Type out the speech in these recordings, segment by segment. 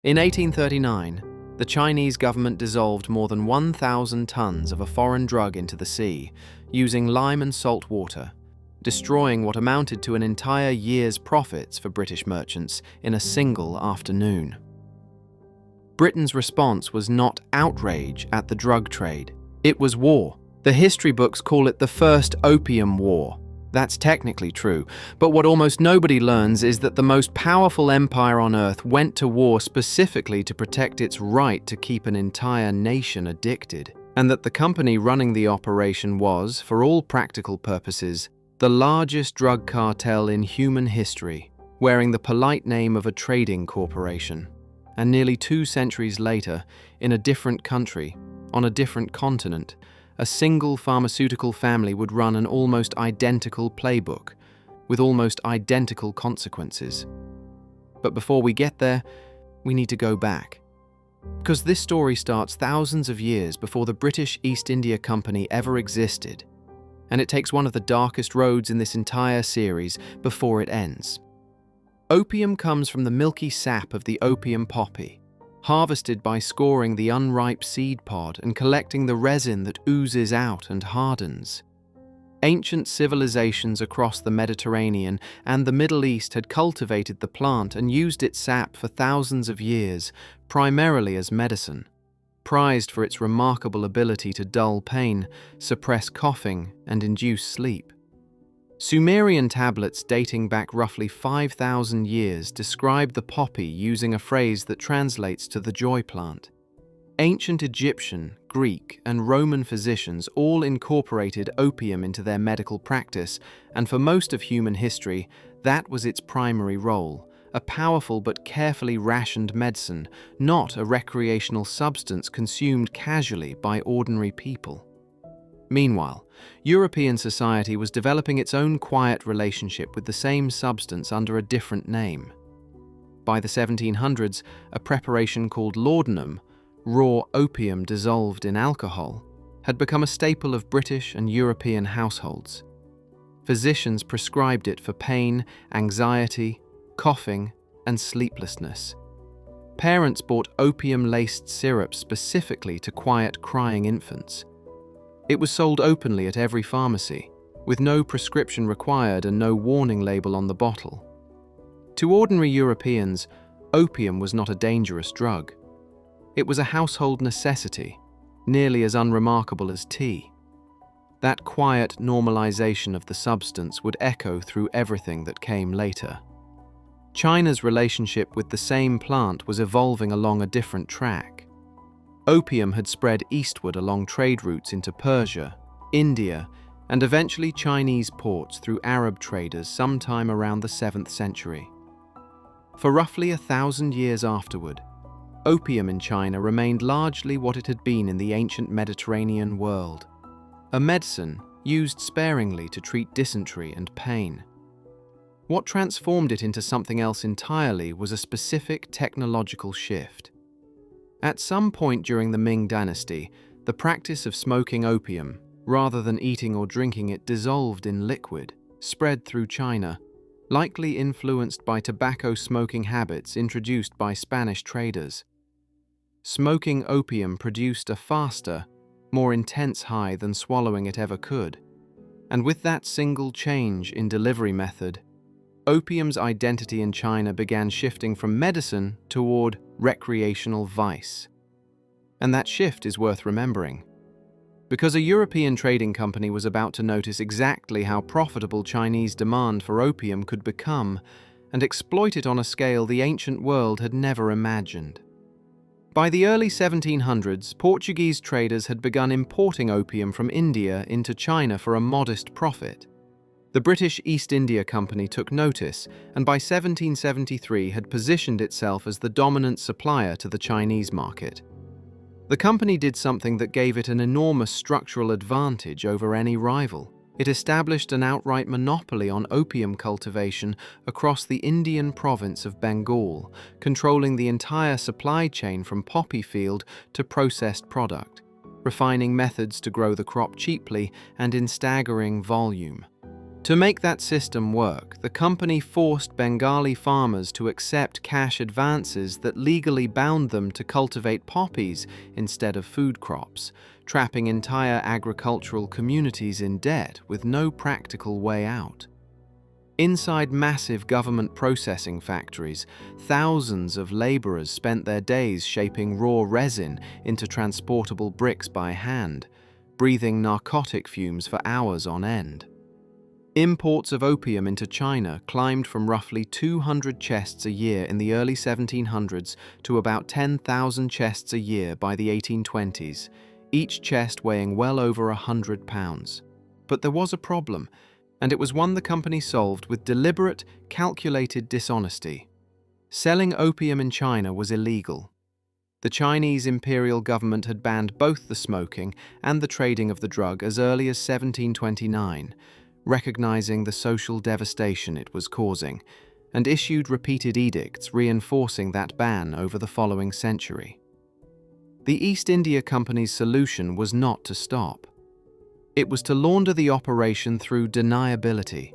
In 1839, the Chinese government dissolved more than 1,000 tons of a foreign drug into the sea, using lime and salt water, destroying what amounted to an entire year's profits for British merchants in a single afternoon. Britain's response was not outrage at the drug trade. It was war. The history books call it the First Opium War. That's technically true, but what almost nobody learns is that the most powerful empire on earth went to war specifically to protect its right to keep an entire nation addicted, and that the company running the operation was, for all practical purposes, the largest drug cartel in human history, wearing the polite name of a trading corporation. And nearly 2 centuries later, in a different country, on a different continent, a single pharmaceutical family would run an almost identical playbook, with almost identical consequences. But before we get there, we need to go back. Because this story starts thousands of years before the British East India Company ever existed, and it takes one of the darkest roads in this entire series before it ends. Opium comes from the milky sap of the opium poppy, harvested by scoring the unripe seed pod and collecting the resin that oozes out and hardens. Ancient civilizations across the Mediterranean and the Middle East had cultivated the plant and used its sap for thousands of years, primarily as medicine, prized for its remarkable ability to dull pain, suppress coughing, and induce sleep. Sumerian tablets dating back roughly 5,000 years describe the poppy using a phrase that translates to the joy plant. Ancient Egyptian, Greek, and Roman physicians all incorporated opium into their medical practice, and for most of human history, that was its primary role, a powerful but carefully rationed medicine, not a recreational substance consumed casually by ordinary people. Meanwhile, European society was developing its own quiet relationship with the same substance under a different name. By the 1700s, a preparation called laudanum, raw opium dissolved in alcohol, had become a staple of British and European households. Physicians prescribed it for pain, anxiety, coughing, and sleeplessness. Parents bought opium-laced syrup specifically to quiet crying infants. It was sold openly at every pharmacy, with no prescription required and no warning label on the bottle. To ordinary Europeans, opium was not a dangerous drug. It was a household necessity, nearly as unremarkable as tea. That quiet normalization of the substance would echo through everything that came later. China's relationship with the same plant was evolving along a different track. Opium had spread eastward along trade routes into Persia, India, and eventually Chinese ports through Arab traders sometime around the 7th century. For roughly 1,000 years afterward, opium in China remained largely what it had been in the ancient Mediterranean world, a medicine used sparingly to treat dysentery and pain. What transformed it into something else entirely was a specific technological shift. At some point during the Qing Dynasty, the practice of smoking opium, rather than eating or drinking it dissolved in liquid, spread through China, likely influenced by tobacco smoking habits introduced by Spanish traders. Smoking opium produced a faster, more intense high than swallowing it ever could, and with that single change in delivery method, opium's identity in China began shifting from medicine toward recreational vice. And that shift is worth remembering, because a European trading company was about to notice exactly how profitable Chinese demand for opium could become and exploit it on a scale the ancient world had never imagined. By the early 1700s, Portuguese traders had begun importing opium from India into China for a modest profit. The British East India Company took notice, and by 1773 had positioned itself as the dominant supplier to the Chinese market. The company did something that gave it an enormous structural advantage over any rival. It established an outright monopoly on opium cultivation across the Indian province of Bengal, controlling the entire supply chain from poppy field to processed product, refining methods to grow the crop cheaply and in staggering volume. To make that system work, the company forced Bengali farmers to accept cash advances that legally bound them to cultivate poppies instead of food crops, trapping entire agricultural communities in debt with no practical way out. Inside massive government processing factories, thousands of laborers spent their days shaping raw resin into transportable bricks by hand, breathing narcotic fumes for hours on end. Imports of opium into China climbed from roughly 200 chests a year in the early 1700s to about 10,000 chests a year by the 1820s, each chest weighing well over 100 pounds. But there was a problem, and it was one the company solved with deliberate, calculated dishonesty. Selling opium in China was illegal. The Chinese imperial government had banned both the smoking and the trading of the drug as early as 1729, recognizing the social devastation it was causing, and issued repeated edicts reinforcing that ban over the following century. The East India Company's solution was not to stop. It was to launder the operation through deniability.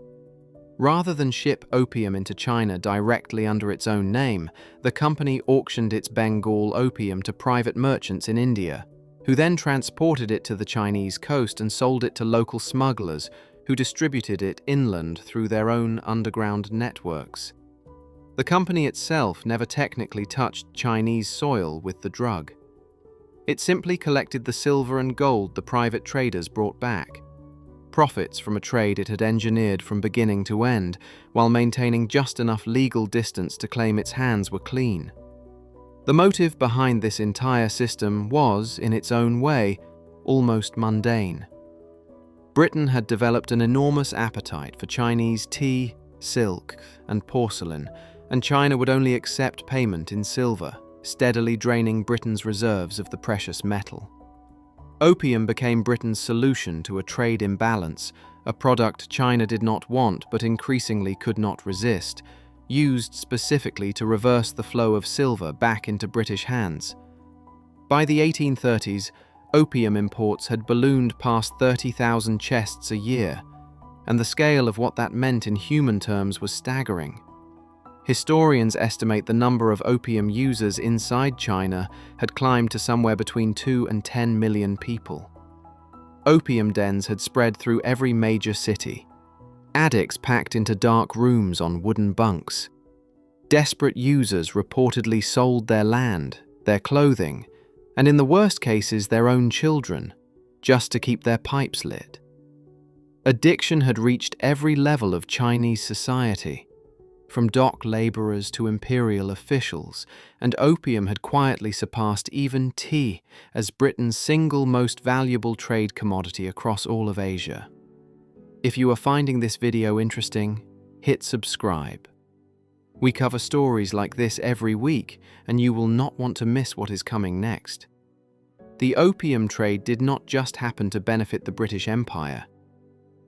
Rather than ship opium into China directly under its own name, the company auctioned its Bengal opium to private merchants in India, who then transported it to the Chinese coast and sold it to local smugglers who distributed it inland through their own underground networks. The company itself never technically touched Chinese soil with the drug. It simply collected the silver and gold the private traders brought back, profits from a trade it had engineered from beginning to end, while maintaining just enough legal distance to claim its hands were clean. The motive behind this entire system was, in its own way, almost mundane. Britain had developed an enormous appetite for Chinese tea, silk, and porcelain, and China would only accept payment in silver, steadily draining Britain's reserves of the precious metal. Opium became Britain's solution to a trade imbalance, a product China did not want but increasingly could not resist, used specifically to reverse the flow of silver back into British hands. By the 1830s, opium imports had ballooned past 30,000 chests a year, and the scale of what that meant in human terms was staggering. Historians estimate the number of opium users inside China had climbed to somewhere between 2 and 10 million people. Opium dens had spread through every major city. Addicts packed into dark rooms on wooden bunks. Desperate users reportedly sold their land, their clothing, and in the worst cases their own children, just to keep their pipes lit. Addiction had reached every level of Chinese society, from dock laborers to imperial officials, and opium had quietly surpassed even tea as Britain's single most valuable trade commodity across all of Asia. If you are finding this video interesting, hit subscribe. We cover stories like this every week, and you will not want to miss what is coming next. The opium trade did not just happen to benefit the British Empire.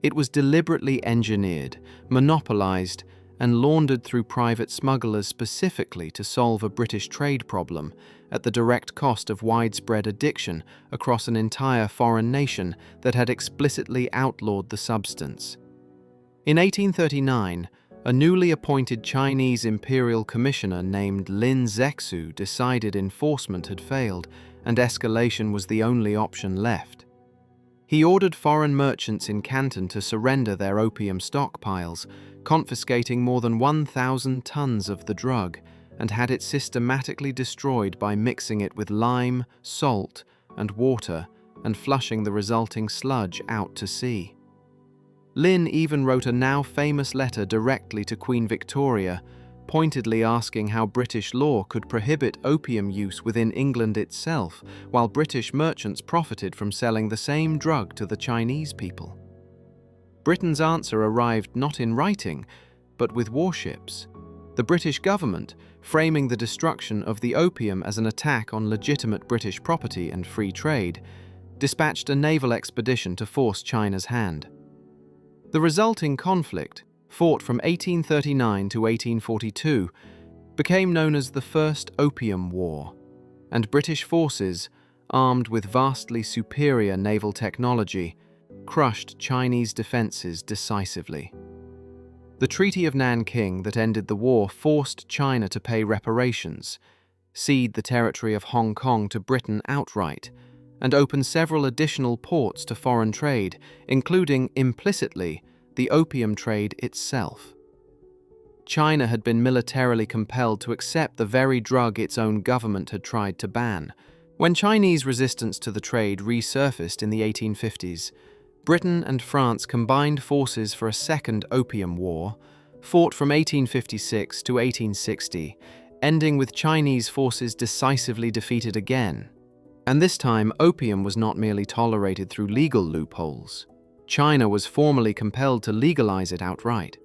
It was deliberately engineered, monopolized, and laundered through private smugglers specifically to solve a British trade problem at the direct cost of widespread addiction across an entire foreign nation that had explicitly outlawed the substance. In 1839, a newly appointed Chinese imperial commissioner named Lin Zexu decided enforcement had failed and escalation was the only option left. He ordered foreign merchants in Canton to surrender their opium stockpiles, confiscating more than 1,000 tons of the drug, and had it systematically destroyed by mixing it with lime, salt, and water, and flushing the resulting sludge out to sea. Lin even wrote a now famous letter directly to Queen Victoria, pointedly asking how British law could prohibit opium use within England itself, while British merchants profited from selling the same drug to the Chinese people. Britain's answer arrived not in writing, but with warships. The British government, framing the destruction of the opium as an attack on legitimate British property and free trade, dispatched a naval expedition to force China's hand. The resulting conflict, fought from 1839 to 1842, became known as the First Opium War, and British forces, armed with vastly superior naval technology, crushed Chinese defenses decisively. The Treaty of Nanking that ended the war forced China to pay reparations, cede the territory of Hong Kong to Britain outright, and open several additional ports to foreign trade, including, implicitly, the opium trade itself. China had been militarily compelled to accept the very drug its own government had tried to ban. When Chinese resistance to the trade resurfaced in the 1850s, Britain and France combined forces for a second Opium War, fought from 1856 to 1860, ending with Chinese forces decisively defeated again. And this time, opium was not merely tolerated through legal loopholes. China was formally compelled to legalize it outright.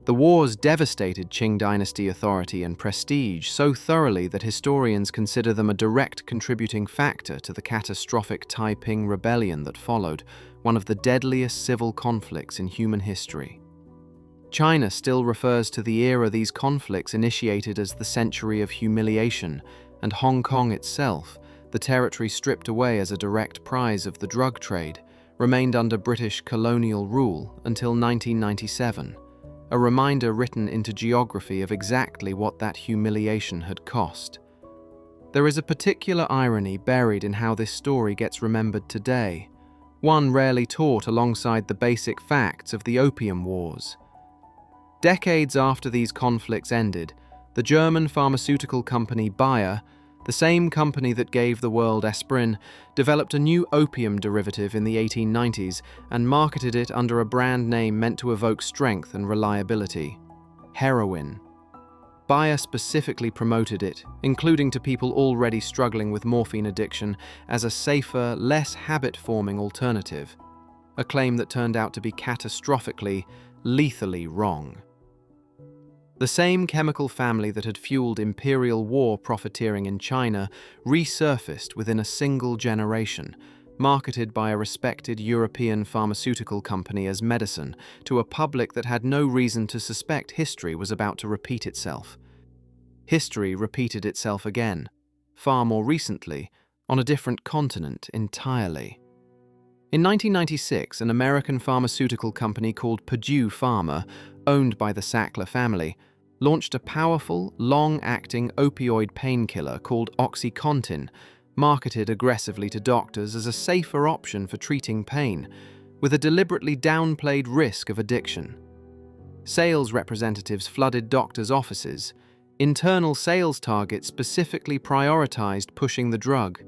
The wars devastated Qing Dynasty authority and prestige so thoroughly that historians consider them a direct contributing factor to the catastrophic Taiping Rebellion that followed, one of the deadliest civil conflicts in human history. China still refers to the era these conflicts initiated as the Century of Humiliation, and Hong Kong itself, the territory stripped away as a direct prize of the drug trade, remained under British colonial rule until 1997, a reminder written into geography of exactly what that humiliation had cost. There is a particular irony buried in how this story gets remembered today, one rarely taught alongside the basic facts of the Opium Wars. Decades after these conflicts ended, the German pharmaceutical company Bayer, the same company that gave the world aspirin, developed a new opium derivative in the 1890s and marketed it under a brand name meant to evoke strength and reliability: heroin. Bayer specifically promoted it, including to people already struggling with morphine addiction, as a safer, less habit-forming alternative, a claim that turned out to be catastrophically, lethally wrong. The same chemical family that had fueled imperial war profiteering in China resurfaced within a single generation, marketed by a respected European pharmaceutical company as medicine to a public that had no reason to suspect history was about to repeat itself. History repeated itself again, far more recently, on a different continent entirely. In 1996, an American pharmaceutical company called Purdue Pharma, owned by the Sackler family, launched a powerful, long-acting opioid painkiller called OxyContin, marketed aggressively to doctors as a safer option for treating pain, with a deliberately downplayed risk of addiction. Sales representatives flooded doctors' offices. Internal sales targets specifically prioritized pushing the drug,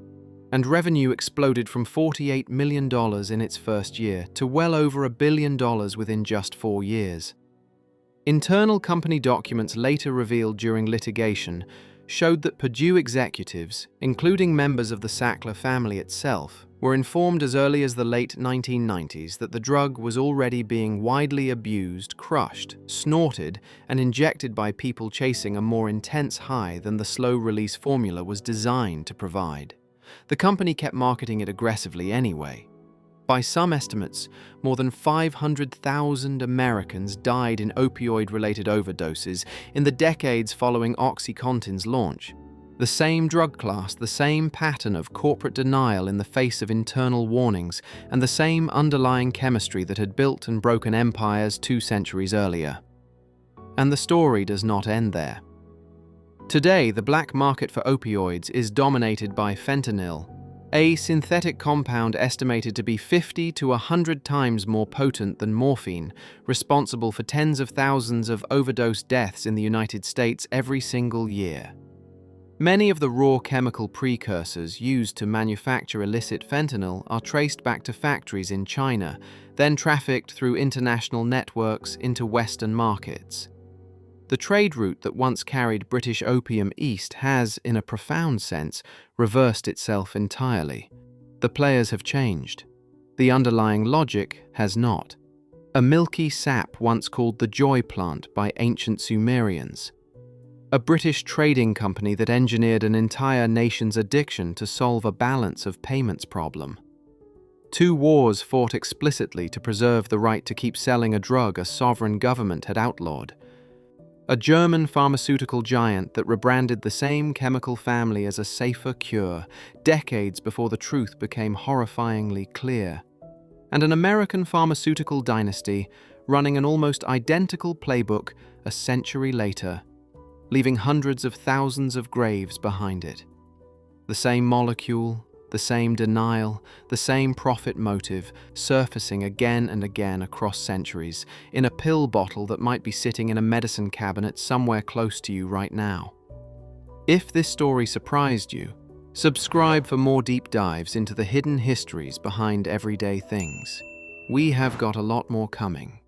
and revenue exploded from $48 million in its first year to well over $1 billion within just 4 years. Internal company documents later revealed during litigation showed that Purdue executives, including members of the Sackler family itself, were informed as early as the late 1990s that the drug was already being widely abused, crushed, snorted, and injected by people chasing a more intense high than the slow-release formula was designed to provide. The company kept marketing it aggressively anyway. By some estimates, more than 500,000 Americans died in opioid-related overdoses in the decades following OxyContin's launch. The same drug class, the same pattern of corporate denial in the face of internal warnings, and the same underlying chemistry that had built and broken empires 2 centuries earlier. And the story does not end there. Today, the black market for opioids is dominated by fentanyl, a synthetic compound estimated to be 50 to 100 times more potent than morphine, responsible for tens of thousands of overdose deaths in the United States every single year. Many of the raw chemical precursors used to manufacture illicit fentanyl are traced back to factories in China, then trafficked through international networks into Western markets. The trade route that once carried British opium east has, in a profound sense, reversed itself entirely. The players have changed. The underlying logic has not. A milky sap once called the joy plant by ancient Sumerians. A British trading company that engineered an entire nation's addiction to solve a balance of payments problem. 2 wars fought explicitly to preserve the right to keep selling a drug a sovereign government had outlawed. A German pharmaceutical giant that rebranded the same chemical family as a safer cure, decades before the truth became horrifyingly clear. and an American pharmaceutical dynasty running an almost identical playbook a century later, leaving hundreds of thousands of graves behind it. The same molecule, the same denial, the same profit motive, surfacing again and again across centuries, in a pill bottle that might be sitting in a medicine cabinet somewhere close to you right now. If this story surprised you, subscribe for more deep dives into the hidden histories behind everyday things. We have got a lot more coming.